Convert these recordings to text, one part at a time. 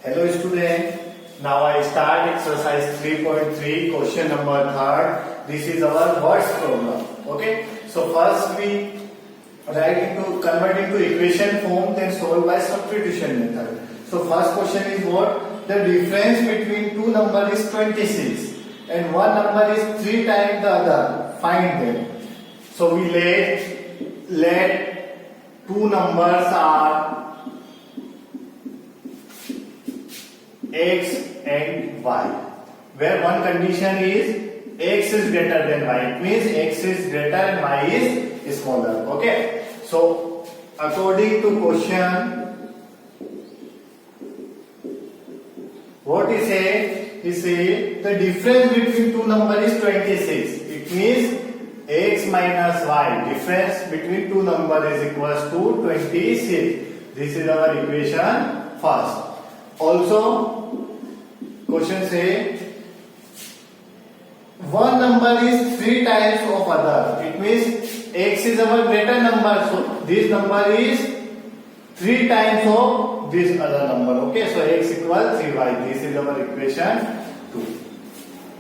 Hello student. Now I start exercise 3.3 question number 3rd. This is our words problem. Okay. So first we convert into equation form, then solve by substitution method. So first question is what? The difference between two numbers is 26 and one number is 3 times the other. Find them. So we let two numbers are x and y, where one condition is x is greater than y. It means x is greater and y is smaller. Okay. So according to question, what he say? He say the difference between two numbers is 26. It means x minus y, difference between two numbers is equals to 26. This is our equation first. Also, question say one number is 3 times of other. It means x is our greater number, so this number is 3 times of this other number. Okay, so x equals 3y. This is our equation 2.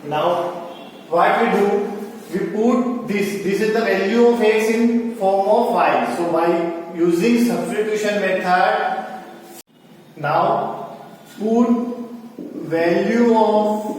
Now, what we do? We put this. This is the value of x in form of y. So by using substitution method, now put value of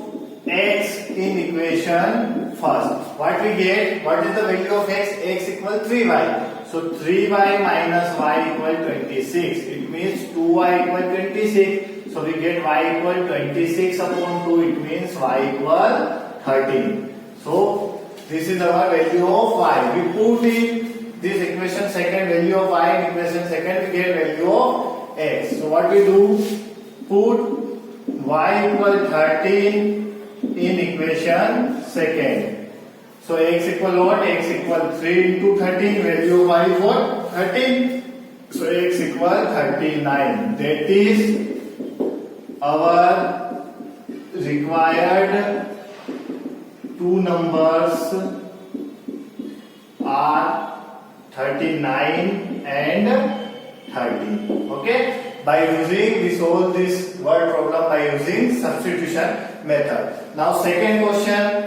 x in equation first. What we get? What is the value of x? X equals 3y. So 3y minus y equal 26. It means 2y equal 26. So we get y equal 26 upon 2. It means y equal 13. So this is our value of y. We put in this equation second, value of y in equation second, we get value of x. So what we do? Put y equal 13 in equation second. So x equal what? X equal 3 into 13. Value of y is what? 13. So x equal 39. That is our required two numbers are 39 and 30. Okay. By using, we solve this word problem by using substitution method. Now second question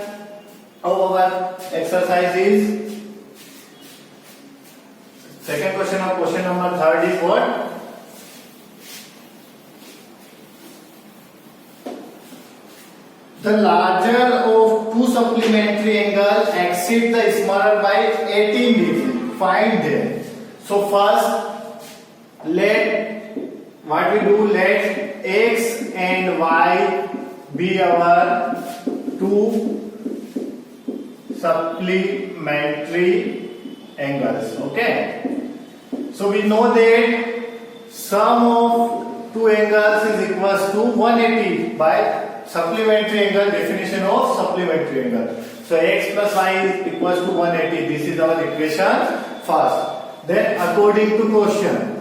of our exercise is, second question of question number 3rd is what? The larger of two supplementary angles exceed the smaller by 18 degrees. Find them. So first, what we do, let x and y be our two supplementary angles. Okay. So we know that sum of two angles is equals to 180 by supplementary angle, definition of supplementary angle. So x plus y is equals to 180. This is our equation first. Then according to question,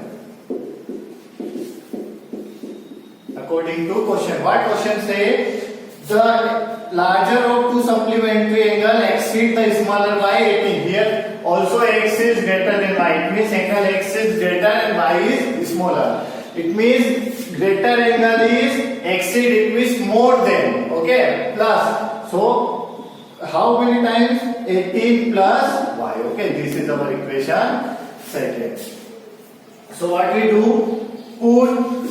what question say? The larger of two supplementary angle exceed the smaller by 18. Here also x is greater than y. It means angle x is greater and y is smaller. It means greater angle is exceed. It means more than. Okay, plus. So how many times? 18 plus y. Okay, this is our equation second. So what we do? Put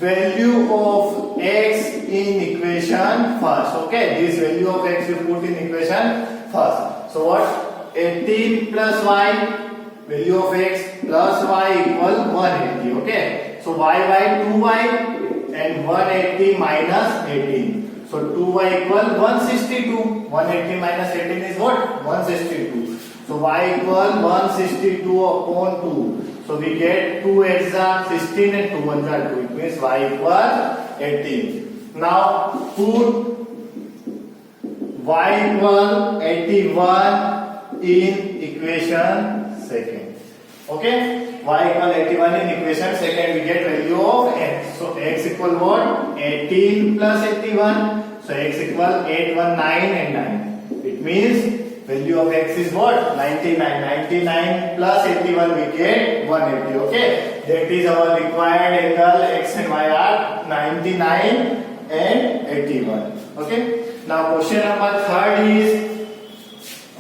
value of x in equation first. Okay, this value of x you put in equation first. So what? 18 plus y, value of x plus y equal 180. Okay, so y 2y and 180 minus 18. So 2y equal 162. 180 minus 18 is what? 162. So y equal 162 upon 2. So we get 2 8s are 16 and 2 1s are 2. It means y equal 18. Now put y equal 81 in equation second. Okay, y equal 81 in equation second. We get value of x. So x equal what? 18 plus 81. So x equal 8 1 9 and 9. It means value of x is what? 99. 99 plus 81 we get 180. Okay. that is our required angle. X and Y are 99 and 81. Okay. Now question number 3 is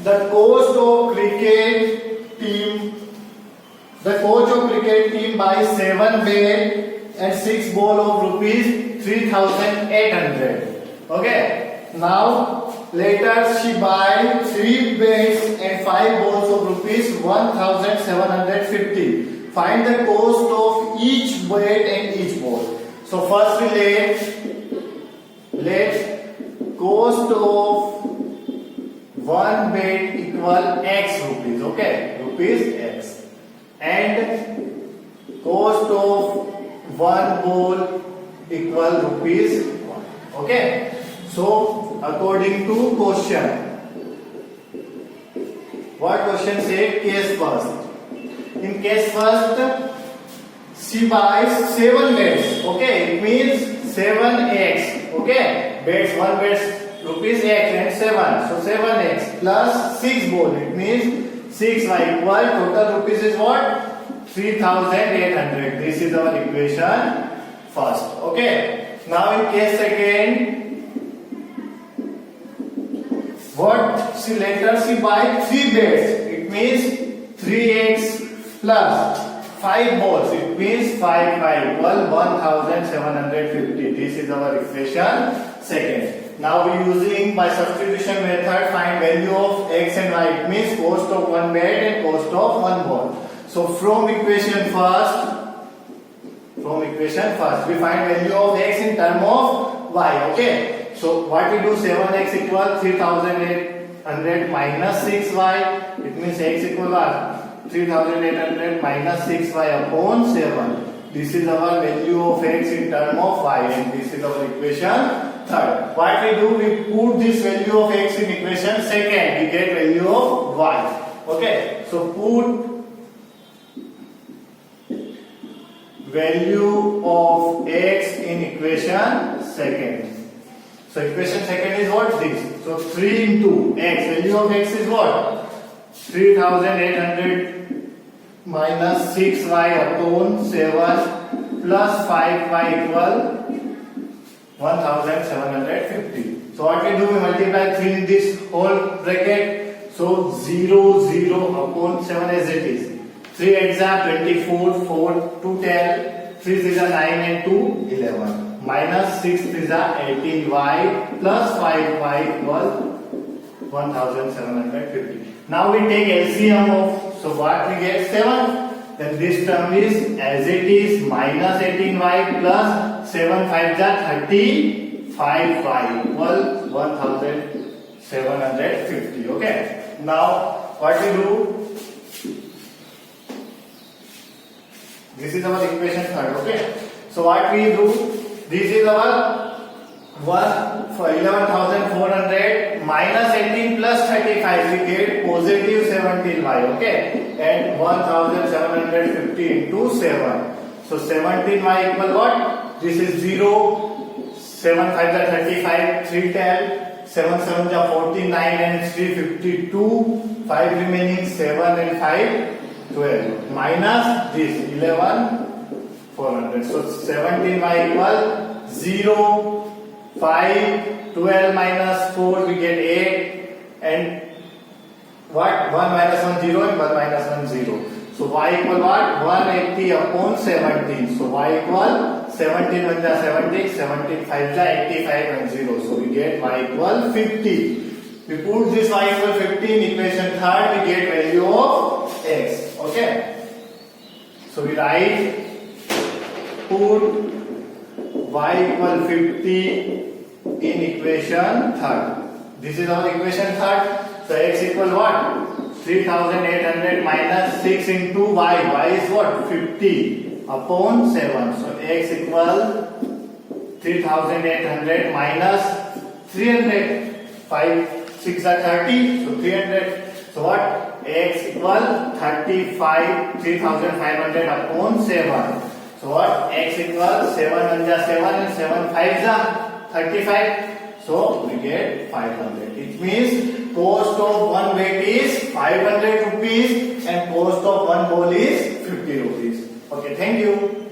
the coach of cricket team buys 7 bat and 6 ball of rupees 3,800. Okay. Now later she buys 3 bats and 5 balls of rupees 1,750. Find the cost of each bat and each ball. So first we let cost of 1 bat equal X rupees. Okay, rupees X. And cost of 1 ball equal rupees 1. Okay. So according to question, what question say? Case first. In case first, she buys 7 bats. Okay, it means 7x. Okay, bats, 1 bats rupees x and 7. So 7x plus 6 ball. It means 6y equal total rupees is what? 3,800. This is our equation first. Okay. Now in case second, what she buy 3 bats. It means 3x plus 5 balls. It means 5 equal 1,750. This is our equation second. Now we using by substitution method find value of x and y. It means cost of 1 bat and cost of 1 ball. So from equation first we find value of x in term of y. Okay. So what we do, 7x equal 3,800 minus 6y. It means x equal 3,800 minus 6y upon 7. This is our value of x in term of y, and this is our equation third. What we do, we put this value of x in equation second. We get value of y. Okay. So put value of x in equation second. So equation second is what? This. So 3 into x. Value of x is what? 3,800 minus 6y upon 7 plus 5y equal 1,750. So what we do? We multiply 3 in this whole bracket. So 0, 0 upon 7 as it is. 3 8s are 24, 4, 2 10, 3 is 9 and 2 11. Minus 6 is 18y plus 5y equal 1,750. Now we take LCM of, so what we get? 7. Then this term is as it is minus 18y plus 7 5 are 35y equal 1,750. Okay. Now what we do? This is our equation third. Okay. So what we do? This is our 11,400 minus 18 plus 35. We get positive 17y. Okay. And 1,750 into 7. So 17y equal what? This is 0. 7 5 are 35. 3 10. 7 7 are 49 and 3 52. 5 remaining 7 and 5 12. Minus this 11 400. So 17y equal 0, 5, 12 minus 4 we get 8, and what? 1 minus 1 0 and 1 minus 1 0. So y equal what? 180 upon 17. So y equal 17 1 is 70, 17 5 is 85 and 0. So we get y equal 50. We put this y equal 50 in equation third, we get value of x. Okay. So we write, put y equal 50 in equation third. This is our equation third. So x equal what? 3,800 minus 6 into y. Y is what? 50 upon 7. So x equal 3,800 minus 300. 5 6 are 30. So 300. So what? X equal 35, 3,500 upon 7. So what? X equals 7 1 is 7 and 7 5 is 35. So we get 500. It means cost of one bat is 500 rupees and cost of one ball is 50 rupees. Okay, thank you.